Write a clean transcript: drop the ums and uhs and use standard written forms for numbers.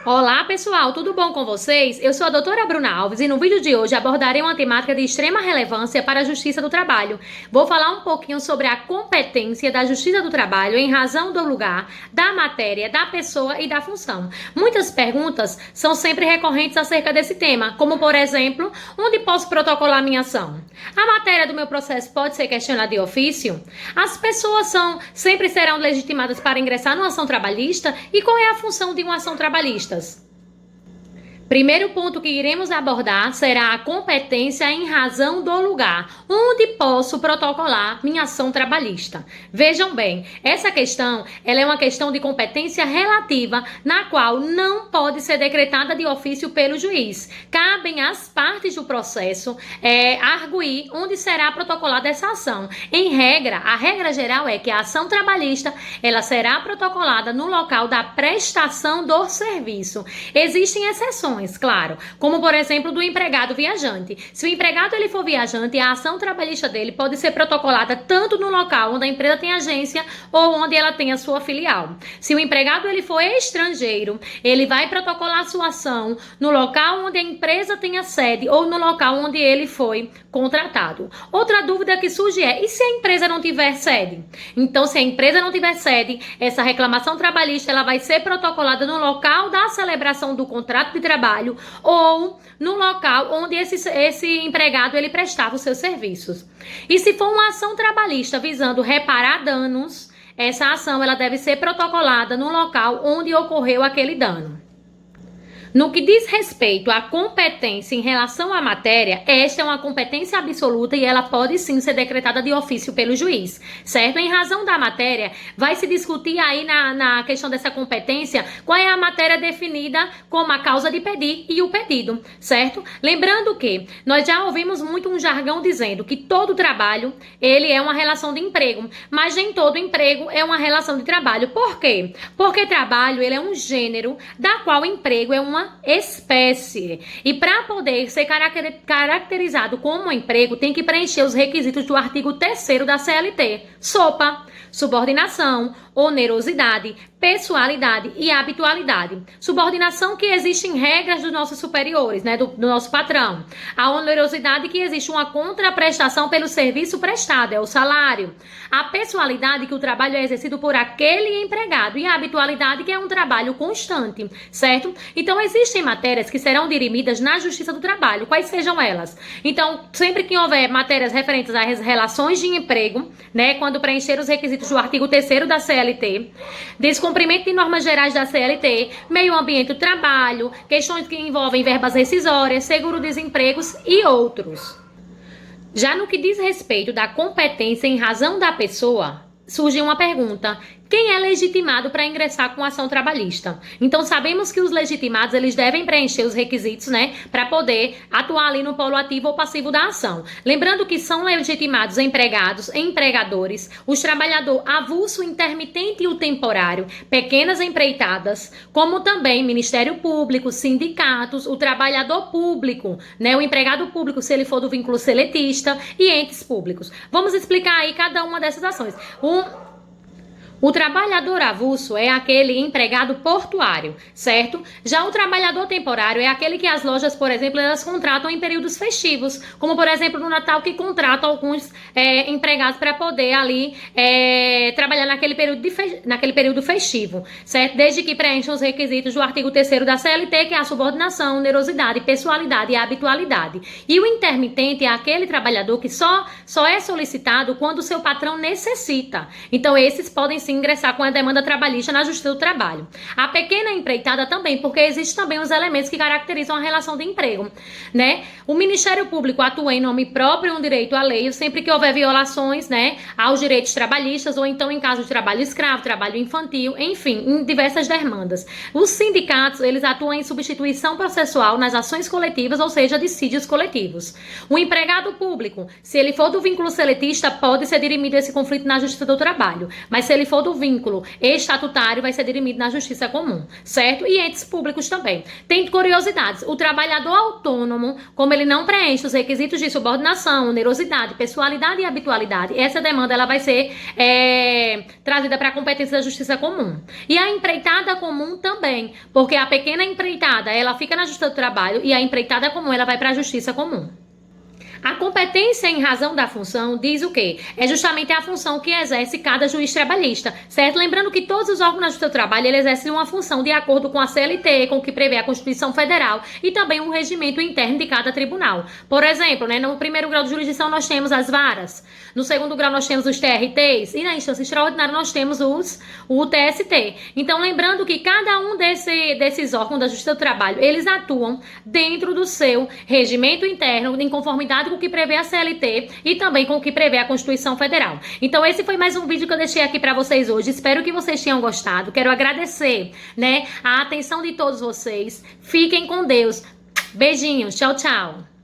Olá pessoal, tudo bom com vocês? Eu sou a doutora Bruna Alves e no vídeo de hoje abordarei uma temática de extrema relevância para a Justiça do Trabalho. Vou falar um pouquinho sobre a competência da Justiça do Trabalho em razão do lugar, da matéria, da pessoa e da função. Muitas perguntas são sempre recorrentes acerca desse tema, como por exemplo, onde posso protocolar minha ação? A matéria do meu processo pode ser questionada de ofício? As pessoas sempre serão legitimadas para ingressar numa ação trabalhista? E qual é a função de uma ação trabalhista? Primeiro ponto que iremos abordar será a competência em razão do lugar, onde posso protocolar minha ação trabalhista. Vejam bem, essa questão ela é uma questão de competência relativa, na qual não pode ser decretada de ofício pelo juiz. Cabem às partes do processo arguir onde será protocolada essa ação. Em regra, a regra geral é que a ação trabalhista ela será protocolada no local da prestação do serviço. Existem exceções, claro, como por exemplo do empregado viajante. Se o empregado ele for viajante, a ação trabalhista dele pode ser protocolada tanto no local onde a empresa tem agência ou onde ela tem a sua filial. Se o empregado ele for estrangeiro, ele vai protocolar sua ação no local onde a empresa tem a sede ou no local onde ele foi contratado. Outra dúvida que surge é: e se a empresa não tiver sede? Então, se a empresa não tiver sede, essa reclamação trabalhista ela vai ser protocolada no local da celebração do contrato de trabalho ou no local onde esse empregado ele prestava os seus serviços. E se for uma ação trabalhista visando reparar danos, essa ação ela deve ser protocolada no local onde ocorreu aquele dano. No que diz respeito à competência em relação à matéria, esta é uma competência absoluta e ela pode sim ser decretada de ofício pelo juiz, certo? Em razão da matéria, vai se discutir aí na questão dessa competência qual é a matéria definida como a causa de pedir e o pedido, certo? Lembrando que nós já ouvimos muito um jargão dizendo que todo trabalho, ele é uma relação de emprego, mas nem todo emprego é uma relação de trabalho. Por quê? Porque trabalho, ele é um gênero da qual emprego é uma espécie. E para poder ser caracterizado como emprego, tem que preencher os requisitos do artigo 3º da CLT. SOPA, subordinação, onerosidade, pessoalidade e habitualidade. Subordinação que existe em regras dos nossos superiores, né, do nosso patrão. A onerosidade que existe uma contraprestação pelo serviço prestado, é o salário. A pessoalidade que o trabalho é exercido por aquele empregado e a habitualidade que é um trabalho constante, certo? Então existem matérias que serão dirimidas na Justiça do Trabalho, quais sejam elas? Então, sempre que houver matérias referentes às relações de emprego, né, quando preencher os requisitos do artigo 3º da CLT, descumprimento de normas gerais da CLT, meio ambiente do trabalho, questões que envolvem verbas rescisórias, seguro-desempregos e outros. Já no que diz respeito da competência em razão da pessoa, surge uma pergunta: quem é legitimado para ingressar com ação trabalhista? Então sabemos que os legitimados eles devem preencher os requisitos, né, para poder atuar ali no polo ativo ou passivo da ação. Lembrando que são legitimados empregados, empregadores, os trabalhador avulso, intermitente e o temporário, pequenas empreitadas, como também Ministério Público, sindicatos, o trabalhador público, né, o empregado público se ele for do vínculo seletista e entes públicos. Vamos explicar aí cada uma dessas ações. O trabalhador avulso é aquele empregado portuário, certo? Já o trabalhador temporário é aquele que as lojas, por exemplo, elas contratam em períodos festivos, como por exemplo no Natal, que contratam alguns empregados para poder ali trabalhar naquele período festivo, certo? Desde que preencham os requisitos do artigo 3º da CLT, que é a subordinação, onerosidade, pessoalidade e habitualidade. E o intermitente é aquele trabalhador que só é solicitado quando o seu patrão necessita. Então esses podem ingressar com a demanda trabalhista na Justiça do Trabalho. A pequena empreitada também, porque existem também os elementos que caracterizam a relação de emprego, né? O Ministério Público atua em nome próprio um direito alheio sempre que houver violações, né, aos direitos trabalhistas ou então em caso de trabalho escravo, trabalho infantil, enfim, em diversas demandas. Os sindicatos, eles atuam em substituição processual nas ações coletivas, ou seja, dissídios coletivos. O empregado público, se ele for do vínculo seletista, pode ser dirimido esse conflito na Justiça do Trabalho, mas se ele for todo vínculo estatutário vai ser dirimido na justiça comum, certo? E entes públicos também. Tem curiosidades. O trabalhador autônomo, como ele não preenche os requisitos de subordinação, onerosidade, pessoalidade e habitualidade, essa demanda ela vai ser trazida para a competência da justiça comum. E a empreitada comum também, porque a pequena empreitada, ela fica na justiça do trabalho e a empreitada comum, ela vai para a justiça comum. A competência em razão da função diz o quê? É justamente a função que exerce cada juiz trabalhista, certo? Lembrando que todos os órgãos da Justiça do Trabalho, eles exercem uma função de acordo com a CLT, com o que prevê a Constituição Federal e também o regimento interno de cada tribunal. Por exemplo, né, no primeiro grau de jurisdição nós temos as varas, no segundo grau nós temos os TRTs e na instância extraordinária nós temos o TST. Então, lembrando que cada um desses órgãos da Justiça do Trabalho, eles atuam dentro do seu regimento interno, em conformidade com o que prevê a CLT e também com o que prevê a Constituição Federal. Então esse foi mais um vídeo que eu deixei aqui para vocês hoje. Espero que vocês tenham gostado. Quero agradecer, né, a atenção de todos vocês. Fiquem com Deus. Beijinhos. Tchau, tchau.